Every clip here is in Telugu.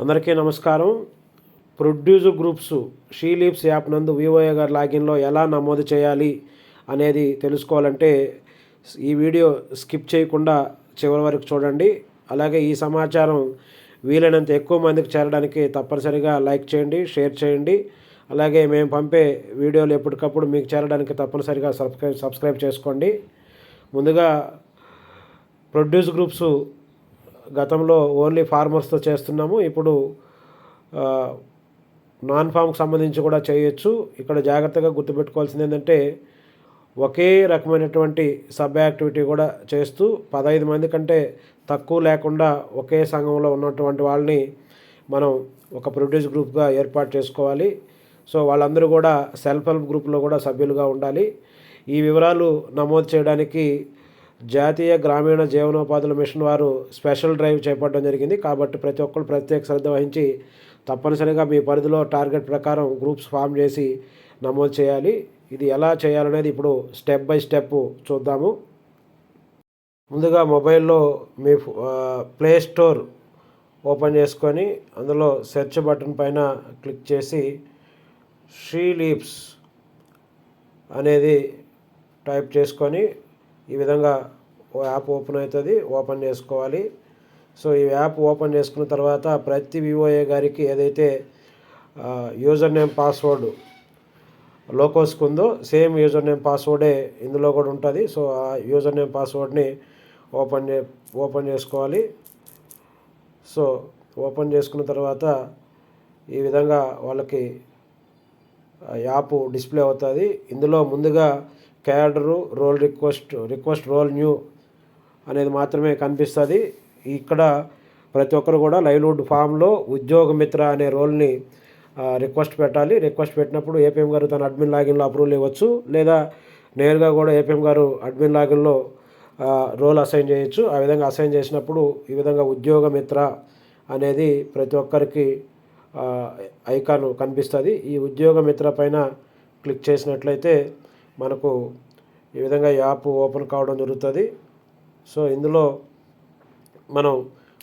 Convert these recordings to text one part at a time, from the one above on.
అందరికీ నమస్కారం. Producer groups she leaves app నందు వివోఏ గారి లాగిన్లో ఎలా నమోదు చేయాలి అనేది తెలుసుకోవాలంటే ఈ వీడియో స్కిప్ చేయకుండా చివరి వరకు చూడండి. అలాగే ఈ సమాచారం వీలైనంత ఎక్కువ మందికి చేరడానికి తప్పనిసరిగా లైక్ చేయండి, షేర్ చేయండి. అలాగే మేము పంపే వీడియోలు ఎప్పటికప్పుడు మీకు చేరడానికి తప్పనిసరిగా సబ్స్క్రైబ్ చేసుకోండి. ముందుగా ప్రొడ్యూస్ గ్రూప్స్ గతంలో ఓన్లీ ఫార్మర్స్తో చేస్తున్నాము. ఇప్పుడు నాన్ ఫామ్కి సంబంధించి కూడా చేయొచ్చు. ఇక్కడ జాగ్రత్తగా గుర్తుపెట్టుకోవాల్సింది ఏంటంటే ఒకే రకమైనటువంటి సబ్ యాక్టివిటీ కూడా చేస్తూ 15 మంది కంటే తక్కువ లేకుండా ఒకే సంఘంలో ఉన్నటువంటి వాళ్ళని మనం ఒక ప్రొడ్యూస్ గ్రూప్గా ఏర్పాటు చేసుకోవాలి. సో వాళ్ళందరూ కూడా సెల్ఫ్ హెల్ప్ గ్రూప్లో కూడా సభ్యులుగా ఉండాలి. ఈ వివరాలు నమోదు చేయడానికి జాతీయ గ్రామీణ జీవనోపాధుల మిషన్ వారు స్పెషల్ డ్రైవ్ చేపట్టడం జరిగింది. కాబట్టి ప్రతి ఒక్కరు ప్రత్యేక శ్రద్ధ వహించి తప్పనిసరిగా మీ పరిధిలో టార్గెట్ ప్రకారం గ్రూప్స్ ఫామ్ చేసి నమోదు చేయాలి. ఇది ఎలా చేయాలనేది ఇప్పుడు స్టెప్ బై స్టెప్ చూద్దాము. ముందుగా మొబైల్లో మీ ప్లే స్టోర్ ఓపెన్ చేసుకొని అందులో సెర్చ్ బటన్ పైన క్లిక్ చేసి షీ లీవ్స్ అనేది టైప్ చేసుకొని ఈ విధంగా యాప్ ఓపెన్ అవుతుంది. ఓపెన్ చేసుకోవాలి. సో ఈ యాప్ ఓపెన్ చేసుకున్న తర్వాత ప్రతి వివోఏ గారికి ఏదైతే యూజర్ నేమ్ పాస్వర్డ్ లోకోస్కి ఉందో సేమ్ యూజర్ నేమ్ పాస్వర్డే ఇందులో కూడా ఉంటుంది. సో ఆ యూజర్ నేమ్ పాస్వర్డ్ని ఓపెన్ చేసుకోవాలి. సో ఓపెన్ చేసుకున్న తర్వాత ఈ విధంగా వాళ్ళకి యాప్ డిస్ప్లే అవుతుంది. ఇందులో ముందుగా cadre role request role new అనేది మాత్రమే కనిపిస్తుంది. ఇక్కడ ప్రతి ఒక్కరు కూడా లైవ్లీవుడ్ ఫామ్లో ఉద్యోగ మిత్ర అనే రోల్ని రిక్వెస్ట్ పెట్టాలి. రిక్వెస్ట్ పెట్టినప్పుడు ఏపీఎం గారు తన అడ్మిన్ లాగిన్లో అప్రూవల్ ఇవ్వచ్చు, లేదా నేరుగా కూడా ఏపీఎం గారు అడ్మిన్ లాగిన్లో రోల్ అసైన్ చేయొచ్చు. ఆ విధంగా అసైన్ చేసినప్పుడు ఈ విధంగా ఉద్యోగ మిత్ర అనేది ప్రతి ఒక్కరికి ఐకాన్ కనిపిస్తుంది. ఈ ఉద్యోగ మిత్ర పైన క్లిక్ చేసినట్లయితే మనకు ఈ విధంగా యాప్ ఓపెన్ కావడం జరుగుతుంది. సో ఇందులో మనం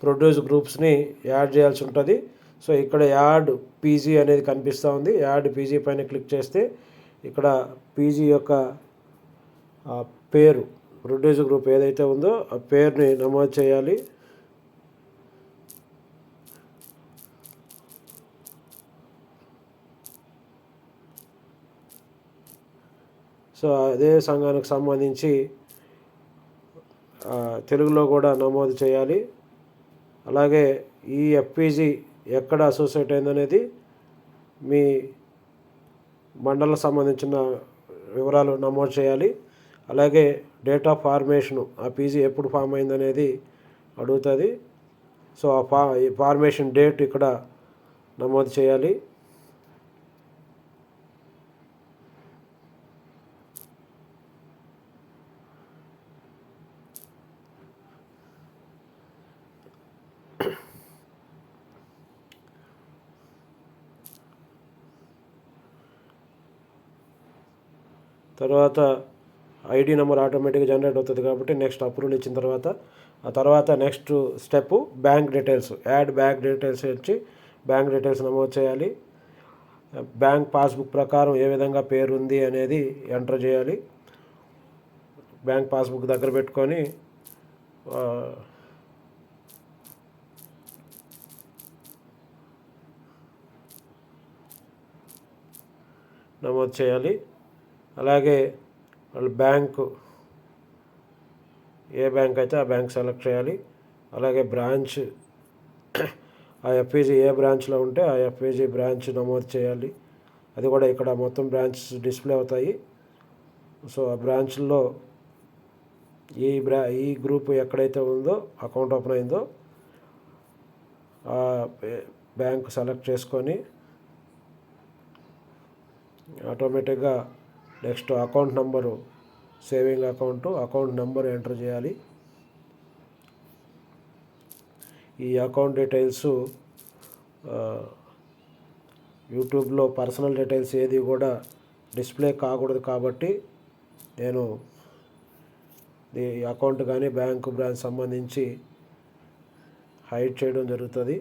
ప్రొడ్యూస్ గ్రూప్స్ని యాడ్ చేయాల్సి ఉంటుంది. సో ఇక్కడ యాడ్ పీజీ అనేది కనిపిస్తూ ఉంది. యాడ్ పీజీ పైన క్లిక్ చేస్తే ఇక్కడ పీజీ యొక్క పేరు ప్రొడ్యూస్ గ్రూప్ ఏదైతే ఉందో ఆ పేరుని నమోదు చేయాలి. సో అదే సంఘానికి సంబంధించి తెలుగులో కూడా నమోదు చేయాలి. అలాగే ఈ ఎఫ్పీజీ ఎక్కడ అసోసియేట్ అయిందనేది మీ మండలం సంబంధించిన వివరాలు నమోదు చేయాలి. అలాగే డేట్ ఆఫ్ ఫార్మేషను ఆ పీజీ ఎప్పుడు ఫామ్ అయిందనేది అడుగుతుంది. సో ఈ ఫార్మేషన్ డేట్ ఇక్కడ నమోదు చేయాలి. తర్వాత ఐడి నెంబర్ ఆటోమేటిక్గా జనరేట్ అవుతుంది. కాబట్టి నెక్స్ట్ అప్రూవల్ ఇచ్చిన తర్వాత next step bank details add bank details వచ్చి బ్యాంక్ డీటెయిల్స్ నమోదు చేయాలి. బ్యాంక్ పాస్బుక్ ప్రకారం ఏ విధంగా పేరు ఉంది అనేది ఎంటర్ చేయాలి. బ్యాంక్ పాస్బుక్ దగ్గర పెట్టుకొని నమోదు చేయాలి. అలాగే వాళ్ళు బ్యాంకు ఏ బ్యాంక్ అయితే ఆ బ్యాంక్ సెలెక్ట్ చేయాలి. అలాగే బ్రాంచ్ ఆ ఎఫ్పీజీ ఏ బ్రాంచ్లో ఉంటే ఆ ఎఫ్పీజీ బ్రాంచ్ నమోదు చేయాలి. అది కూడా ఇక్కడ మొత్తం బ్రాంచెస్ డిస్ప్లే అవుతాయి. సో ఆ బ్రాంచ్లో ఈ గ్రూప్ ఎక్కడైతే ఉందో అకౌంట్ ఓపెన్ అయిందో ఆ బ్యాంక్ సెలెక్ట్ చేసుకొని ఆటోమేటిక్గా next account number saving account number enter చేయాలి. ఈ అకౌంట్ డీటెయిల్స్ యూట్యూబ్లో పర్సనల్ డీటెయిల్స్ ఏది కూడా డిస్ప్లే కాకూడదు. కాబట్టి నేను ఈ అకౌంట్ కానీ బ్యాంకు బ్రాంచ్ సంబంధించి హైడ్ చేయడం జరుగుతుంది.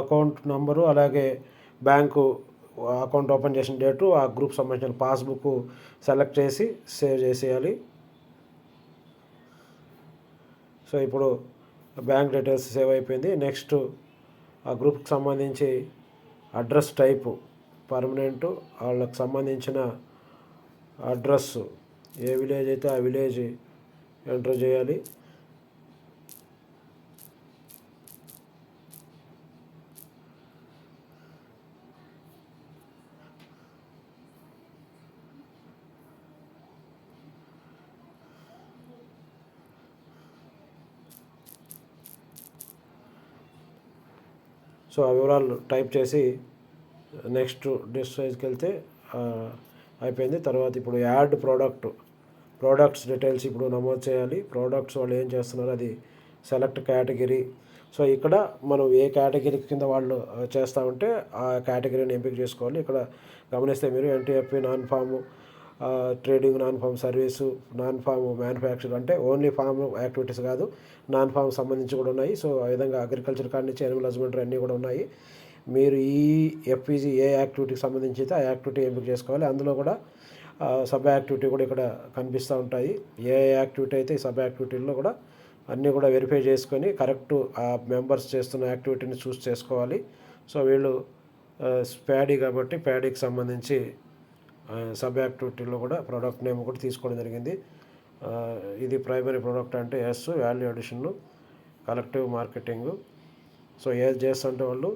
అకౌంట్ నంబరు, అలాగే బ్యాంకు అకౌంట్ ఓపెన్ చేసిన డేటు, ఆ గ్రూప్ సంబంధించిన పాస్బుక్ సెలెక్ట్ చేసి సేవ్ చేసేయాలి. సో ఇప్పుడు బ్యాంక్ డీటెయిల్స్ సేవ్ అయిపోయింది. నెక్స్ట్ ఆ గ్రూప్కి సంబంధించి అడ్రస్ టైపు పర్మనెంట్, వాళ్ళకి సంబంధించిన అడ్రస్ ఏ విలేజ్ అయితే ఆ విలేజ్ ఎంటర్ చేయాలి. సో ఆ వివరాలు టైప్ చేసి నెక్స్ట్ డిస్ప్లేకి వెళ్తే అయిపోయింది. తర్వాత ఇప్పుడు యాడ్ ప్రోడక్ట్స్ డీటెయిల్స్ ఇప్పుడు నమోదు చేయాలి. ప్రోడక్ట్స్ వాళ్ళు ఏం చేస్తున్నారు అది సెలెక్ట్ కేటగిరీ. సో ఇక్కడ మనం ఏ కేటగిరీ కింద వాళ్ళు చేస్తామంటే ఆ కేటగిరీని ఎంపిక చేసుకోవాలి. ఇక్కడ గమనిస్తే మీరు NTFP, non farm trading, non farm service, non farm manufacturing, అంటే ఓన్లీ ఫామ్ యాక్టివిటీస్ కాదు, నాన్ ఫామ్ సంబంధించి కూడా ఉన్నాయి. సో ఆ విధంగా అగ్రికల్చర్ కాడి నుంచి యానిమల్ హస్బెండరీ అన్నీ కూడా ఉన్నాయి. మీరు ఈ ఎఫ్ఈజీ ఏ యాక్టివిటీకి సంబంధించి అయితే ఆ యాక్టివిటీ ఎంపిక చేసుకోవాలి. అందులో కూడా సబ్ యాక్టివిటీ కూడా ఇక్కడ కనిపిస్తూ ఉంటాయి. ఏ యాక్టివిటీ అయితే ఈ సబ్ యాక్టివిటీల్లో కూడా అన్నీ కూడా వెరిఫై చేసుకొని కరెక్ట్ ఆ మెంబర్స్ చేస్తున్న యాక్టివిటీని చూస్ చేసుకోవాలి. సో వీళ్ళు ప్యాడీ కాబట్టి ప్యాడీకి సంబంధించి సబ్ యాక్టివిటీలో కూడా ప్రోడక్ట్ నేమ్ కూడా తీసుకోవడం జరిగింది. ఇది ప్రైమరీ ప్రోడక్ట్ అంటే ఎస్, వాల్యూ అడిషన్ను, కలెక్టివ్ మార్కెటింగ్. సో ఏది చేస్తుంటే వాళ్ళు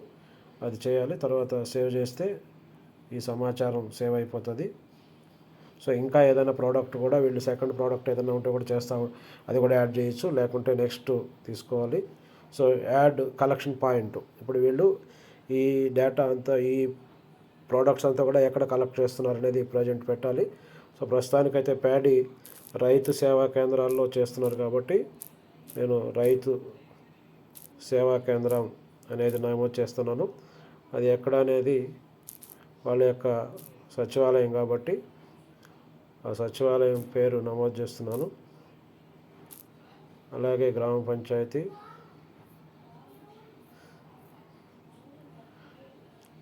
అది చేయాలి. తర్వాత సేవ్ చేస్తే ఈ సమాచారం సేవ్ అయిపోతుంది. సో ఇంకా ఏదైనా ప్రోడక్ట్ కూడా వీళ్ళు సెకండ్ ప్రోడక్ట్ ఏదైనా ఉంటే కూడా చేస్తాం, అది కూడా యాడ్ చేయొచ్చు, లేకుంటే నెక్స్ట్ తీసుకోవాలి. సో యాడ్ కలెక్షన్ పాయింట్, ఇప్పుడు వీళ్ళు ఈ డేటా అంతా, ఈ ప్రోడక్ట్స్ అంతా కూడా ఎక్కడ కలెక్ట్ చేస్తున్నారు అనేది ప్రజెంట్ పెట్టాలి. సో ప్రస్తుతానికైతే ప్యాడీ రైతు సేవా కేంద్రాల్లో చేస్తున్నారు కాబట్టి నేను రైతు సేవా కేంద్రం అనేది నమోదు చేస్తున్నాను. అది ఎక్కడ అనేది వాళ్ళ యొక్క సచివాలయం కాబట్టి ఆ సచివాలయం పేరు నమోదు చేస్తున్నాను. అలాగే గ్రామ పంచాయతీ,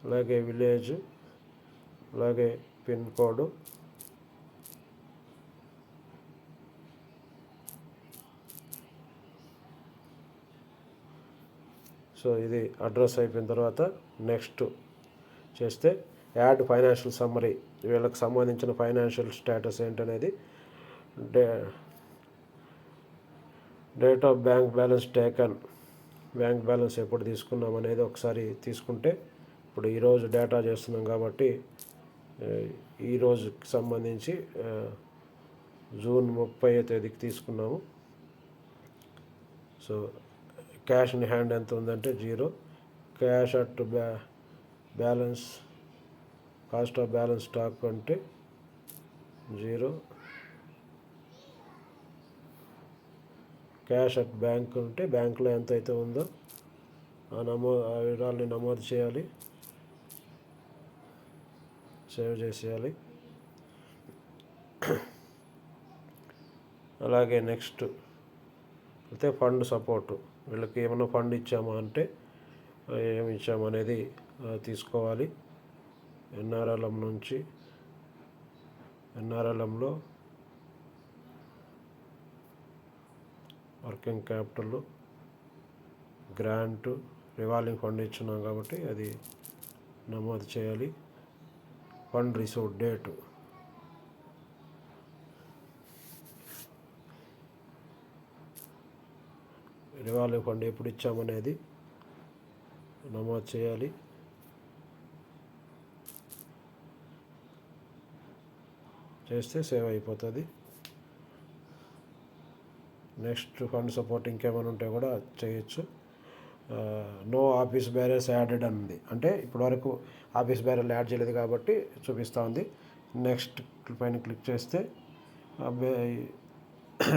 అలాగే విలేజ్, అలాగే పిన్ కోడ్. సో ఇది అడ్రస్ అయిపోయిన తర్వాత నెక్స్ట్ చేస్తే యాడ్ ఫైనాన్షియల్ సమ్మరీ, వీళ్ళకి సంబంధించిన ఫైనాన్షియల్ స్టేటస్ ఏంటనేది, date of bank balance taken, bank balance ఎప్పుడు తీసుకున్నాం అనేది ఒకసారి తీసుకుంటే, ఇప్పుడు ఈరోజు డేటా చేస్తున్నాం కాబట్టి ఈరోజుకి సంబంధించి జూన్ 30వ తేదీకి తీసుకున్నాము. సో క్యాష్ ఇన్ హ్యాండ్ ఎంత ఉందంటే 0, cash at balance, cost of balance stock అంటే 0, క్యాష్ అట్ బ్యాంక్ ఉంటే బ్యాంకులో ఎంత అయితే ఉందో ఆ వివరాలని నమోదు చేయాలి, సేవ్ చేసేయాలి. అలాగే నెక్స్ట్ అయితే ఫండ్ సపోర్టు, వీళ్ళకి ఏమైనా ఫండ్ ఇచ్చామా అంటే ఏమి ఇచ్చామనేది తీసుకోవాలి. ఎన్ఆర్ఎల్ఎం నుంచి, ఎన్ఆర్ఎల్ఎంలో working capital, grant, revolving fund ఇచ్చున్నాం కాబట్టి అది నమోదు చేయాలి. Fund receive date, revolving fund ఎప్పుడు ఇచ్చామనేది నమోదు చేయాలి. చేస్తే సేవ్ అయిపోతుంది. నెక్స్ట్ ఫండ్ సపోర్ట్ ఇంకేమైనా ఉంటే కూడా చేయొచ్చు. నో ఆఫీస్ బ్యారెన్స్ యాడెడ్ ఉంది, అంటే ఇప్పటివరకు ఆఫీస్ బ్యారెల్ యాడ్ చేయలేదు కాబట్టి చూపిస్తూ ఉంది. నెక్స్ట్ పైన క్లిక్ చేస్తే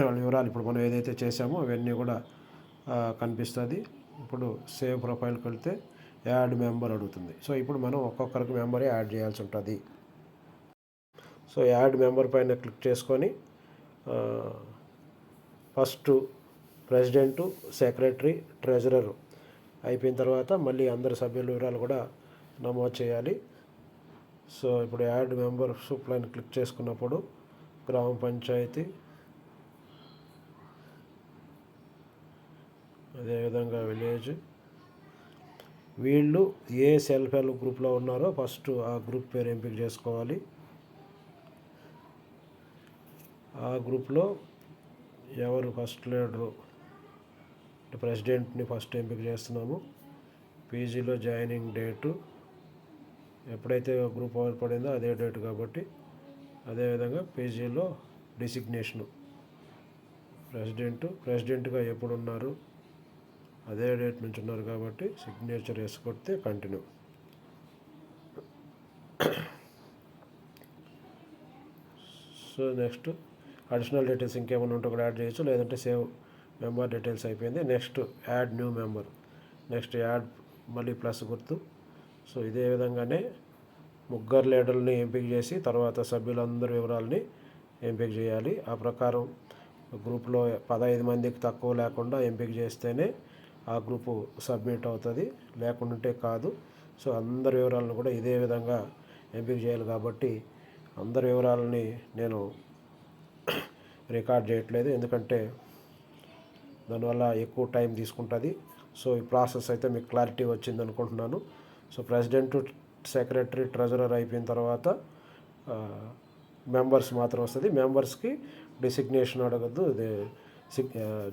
వాళ్ళ వివరాలు ఇప్పుడు మనం ఏదైతే చేసామో అవన్నీ కూడా కనిపిస్తుంది. ఇప్పుడు సేవ్ ప్రొఫైల్కి వెళ్తే యాడ్ మెంబర్ అడుగుతుంది. సో ఇప్పుడు మనం ఒక్కొక్కరికి మెంబరే యాడ్ చేయాల్సి ఉంటుంది. సో యాడ్ మెంబర్ పైన క్లిక్ చేసుకొని ఫస్ట్ ప్రెసిడెంటు, సెక్రటరీ, ట్రెజరరు అయిపోయిన తర్వాత మళ్ళీ అందరి సభ్యుల వివరాలు కూడా నమోదు చేయాలి. సో ఇప్పుడు యాడ్ మెంబర్షిప్ లైన్ క్లిక్ చేసుకున్నప్పుడు గ్రామ పంచాయతీ, అదేవిధంగా విలేజ్, వీళ్ళు ఏ సెల్ఫ్ హెల్ప్ గ్రూప్లో ఉన్నారో ఫస్ట్ ఆ గ్రూప్ పేరు ఎంపిక చేసుకోవాలి. ఆ గ్రూప్లో ఎవరు ఫస్ట్ లీడరు, ప్రెసిడెంట్ని ఫస్ట్ ఎంపిక చేస్తున్నాము. పీజీలో జాయినింగ్ డేటు ఎప్పుడైతే గ్రూప్ ఏర్పడిందో అదే డేట్ కాబట్టి, అదేవిధంగా పీజీలో డిసిగ్నేషను ప్రెసిడెంట్గా ఎప్పుడు ఉన్నారు అదే డేట్ నుంచి ఉన్నారు కాబట్టి సిగ్నేచర్ వేసి కొడితే continue. So next additional details ఇంకేమైనా ఉంటే కూడా యాడ్ చేయొచ్చు, లేదంటే సేవ్ మెంబర్ డీటెయిల్స్ అయిపోయింది. Next add new member, next add మళ్ళీ ప్లస్ గుర్తు. సో ఇదే విధంగానే ముగ్గురు లీడర్ని ఎంపిక చేసి తర్వాత సభ్యులందరి వివరాలని ఎంపిక చేయాలి. ఆ ప్రకారం గ్రూప్లో 15 మందికి తక్కువ లేకుండా ఎంపిక చేస్తేనే ఆ గ్రూపు సబ్మిట్ అవుతుంది, లేకుంటే కాదు. సో అందరి వివరాలను కూడా ఇదే విధంగా ఎంపిక చేయాలి కాబట్టి అందరి వివరాలని నేను రికార్డ్ చేయట్లేదు, ఎందుకంటే దానివల్ల ఎక్కువ టైం తీసుకుంటుంది. సో ఈ ప్రాసెస్ అయితే మీకు క్లారిటీ వచ్చింది అనుకుంటున్నాను. సో ప్రెసిడెంట్, సెక్రటరీ, ట్రెజరర్ అయిపోయిన తర్వాత మెంబర్స్ మాత్రం వస్తుంది. మెంబర్స్కి డిసిగ్నేషన్ అడగద్దు,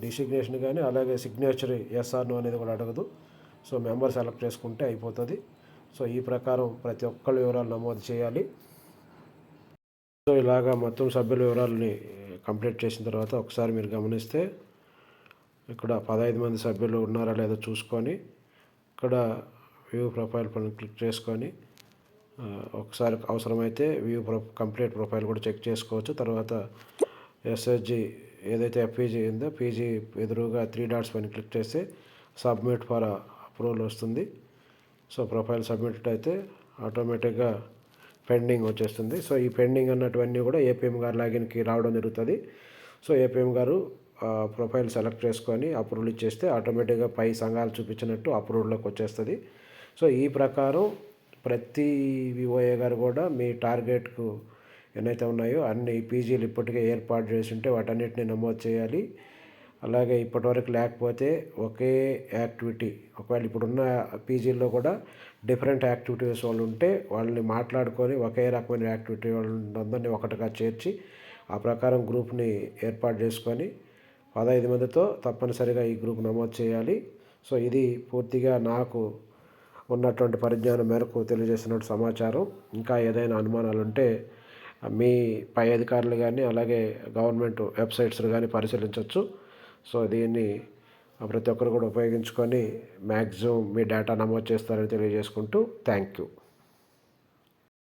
డిసిగ్నేషన్ కానీ అలాగే సిగ్నేచర్ ఎస్ఆర్ నో అనేది కూడా అడగదు. సో మెంబర్ సెలెక్ట్ చేసుకుంటే అయిపోతుంది. సో ఈ ప్రకారం ప్రతి ఒక్కళ్ళ వివరాలు నమోదు చేయాలి. సో ఇలాగా మొత్తం సభ్యుల వివరాలని కంప్లీట్ చేసిన తర్వాత ఒకసారి మీరు గమనిస్తే ఇక్కడ 15 మంది సభ్యులు ఉన్నారా లేదో చూసుకొని ఇక్కడ వ్యూ ప్రొఫైల్ పైన క్లిక్ చేసుకొని ఒకసారి అవసరమైతే కంప్లీట్ ప్రొఫైల్ కూడా చెక్ చేసుకోవచ్చు. తర్వాత ఎస్ఎస్జి ఏదైతే పీజీ ఉందో పీజీ ఎదురుగా 3 డాట్స్ పైన క్లిక్ చేస్తే సబ్మిట్ ఫర్ అప్రూవల్ వస్తుంది. సో ప్రొఫైల్ సబ్మిట్ అయితే ఆటోమేటిక్గా పెండింగ్ వచ్చేస్తుంది. సో ఈ పెండింగ్ అన్నటువన్నీ కూడా ఏపీఎం గారు లాగిన్కి రావడం జరుగుతుంది. సో ఏపీఎం గారు ప్రొఫైల్ సెలెక్ట్ చేసుకొని అప్రూవల్ ఇచ్చేస్తే ఆటోమేటిక్గా పై సంఘాలు చూపించినట్టు అప్రూవల్లోకి వచ్చేస్తుంది. సో ఈ ప్రకారం ప్రతి విఓఏ గారు కూడా మీ టార్గెట్కు ఎన్నైతే ఉన్నాయో అన్ని పీజీలు ఇప్పటికే ఏర్పాటు చేసి ఉంటే వాటన్నిటిని నమోదు చేయాలి. అలాగే ఇప్పటివరకు లేకపోతే ఒకే యాక్టివిటీ, ఒకవేళ ఇప్పుడున్న పీజీల్లో కూడా డిఫరెంట్ యాక్టివిటీస్ వాళ్ళు ఉంటే వాళ్ళని మాట్లాడుకొని ఒకే రకమైన యాక్టివిటీ వాళ్ళందరినీ ఒకటిగా చేర్చి ఆ ప్రకారం గ్రూప్ని ఏర్పాటు చేసుకొని 15 మందితో తప్పనిసరిగా ఈ గ్రూప్ నమోదు చేయాలి. సో ఇది పూర్తిగా నాకు ఉన్నటువంటి పరిజ్ఞానం మేరకు తెలియజేసినటువంటి సమాచారం. ఇంకా ఏదైనా అనుమానాలు ఉంటే మీ పై అధికారులు కానీ అలాగే గవర్నమెంట్ వెబ్సైట్స్ కానీ పరిశీలించవచ్చు. సో దీన్ని ప్రతి ఒక్కరు కూడా ఉపయోగించుకొని మ్యాక్సిమం మీ డేటా నమోదు చేస్తారని తెలియజేసుకుంటూ థ్యాంక్ యూ.